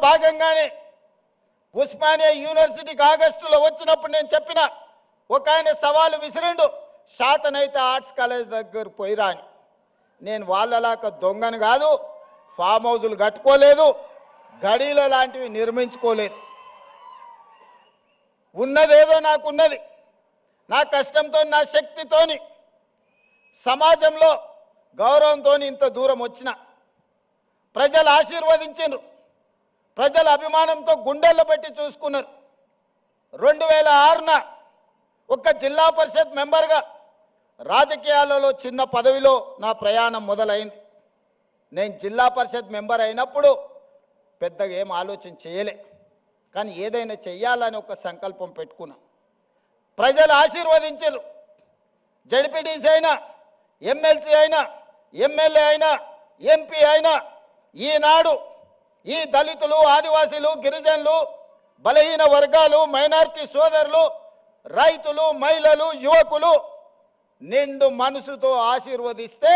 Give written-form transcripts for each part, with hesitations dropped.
భాగంగానే ఉస్మానియా యూనివర్సిటీకి ఆగస్టులో వచ్చినప్పుడు నేను చెప్పిన ఒక ఆయన సవాలు విసిరిండు, శాతనైతే ఆర్ట్స్ కాలేజ్ దగ్గర పోయిరా అని. నేను వాళ్ళలాక దొంగను కాదు, ఫామ్ హౌజులు కట్టుకోలేదు, గడీల లాంటివి నిర్మించుకోలేదు. ఉన్నదేదో నాకున్నది, నా కష్టంతో నా శక్తితోని సమాజంలో గౌరవంతో ఇంత దూరం వచ్చిన ప్రజలు ఆశీర్వదించారు, ప్రజల అభిమానంతో గుండెల్లో పెట్టి చూసుకున్నారు. 2006న ఒక జిల్లా పరిషత్ మెంబర్గా రాజకీయాలలో చిన్న పదవిలో నా ప్రయాణం మొదలైంది. నేను జిల్లా పరిషత్ మెంబర్ అయినప్పుడు పెద్దగా ఏం ఆలోచన చేయలే, కానీ ఏదైనా చెయ్యాలని ఒక సంకల్పం పెట్టుకున్నా. ప్రజలు ఆశీర్వదించారు. జడ్పీటీసీ అయినా, ఎమ్మెల్సీ అయినా, ఎమ్మెల్యే అయినా, ఎంపీ అయినా ఈనాడు ఈ దళితులు, ఆదివాసీలు, గిరిజనులు, బలహీన వర్గాలు, మైనారిటీ సోదరులు, రైతులు, మహిళలు, యువకులు నిండు మనసుతో ఆశీర్వదిస్తే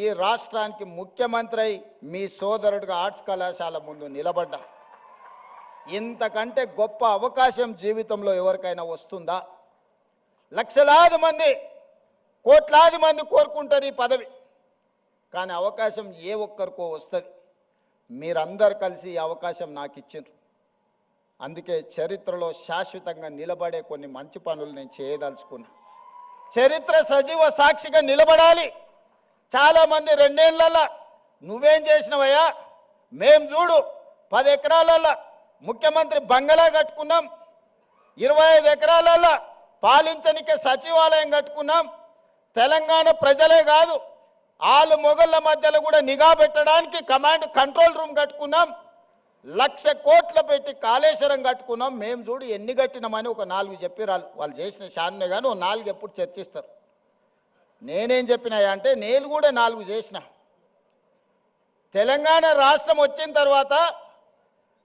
ఈ రాష్ట్రానికి ముఖ్యమంత్రి అయి మీ సోదరుడిగా ఆర్ట్స్ కళాశాల ముందు నిలబడ్డా. ఇంతకంటే గొప్ప అవకాశం జీవితంలో ఎవరికైనా వస్తుందా? లక్షలాది మంది, కోట్లాది మంది కోరుకుంటారు ఈ పదవి, కానీ అవకాశం ఏ ఒక్కరికో వస్తుంది. మీరందరూ కలిసి ఈ అవకాశం నాకు ఇచ్చిండ్రు. అందుకే చరిత్రలో శాశ్వతంగా నిలబడే కొన్ని మంచి పనులు నేను చేయదలుచుకున్నా. చరిత్ర సజీవ సాక్షిగా నిలబడాలి. చాలామంది 2 ఏళ్లలో నువ్వేం చేసినవయ్యా, మేం చూడు 10 ఎకరాలలో ముఖ్యమంత్రి బంగళా కట్టుకున్నాం, 25 ఎకరాలలో పాలించనికే సచివాలయం కట్టుకున్నాం. తెలంగాణ ప్రజలే కాదు, ఆలు మొగళ్ళ మధ్యలో కూడా నిఘా పెట్టడానికి కమాండ్ కంట్రోల్ రూమ్ కట్టుకున్నాం. 1,00,000 కోట్లు పెట్టి కాళేశ్వరం కట్టుకున్నాం. మేము చూడు ఎన్ని కట్టినామని ఒక 4 చెప్పిరాలు. వాళ్ళు చేసిన శాన్నే కానీ ఓ 4 ఎప్పుడు చర్చిస్తారు. నేనేం చెప్పినాయా అంటే నేను కూడా 4 చేసిన. తెలంగాణ రాష్ట్రం వచ్చిన తర్వాత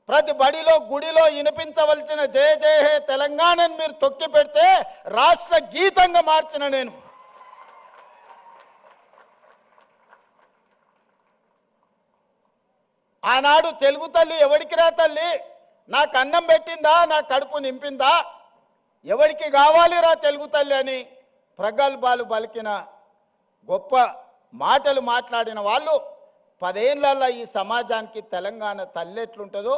ప్రతి బడిలో, గుడిలో వినిపించవలసిన జయ జయ హే తెలంగాణని మీరు తొక్కి పెడితే రాష్ట్ర గీతంగా మార్చిన నేను. ఆనాడు తెలుగు తల్లి ఎవడికి రా తల్లి, నాకు అన్నం పెట్టిందా, నా కడుపు నింపిందా, ఎవరికి కావాలిరా తెలుగు తల్లి అని ప్రగల్భాలు పలికిన గొప్ప మాటలు మాట్లాడిన వాళ్ళు 10 ఏళ్లలో ఈ సమాజానికి తెలంగాణ తల్లి ఎట్లుంటుందో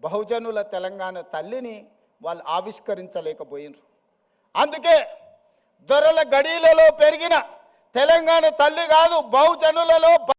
బహుజనుల తెలంగాణ తల్లిని వాళ్ళు ఆవిష్కరించలేకపోయినారు. అందుకే దొరల గడీలలో పెరిగిన తెలంగాణ తల్లి కాదు, బహుజనులలో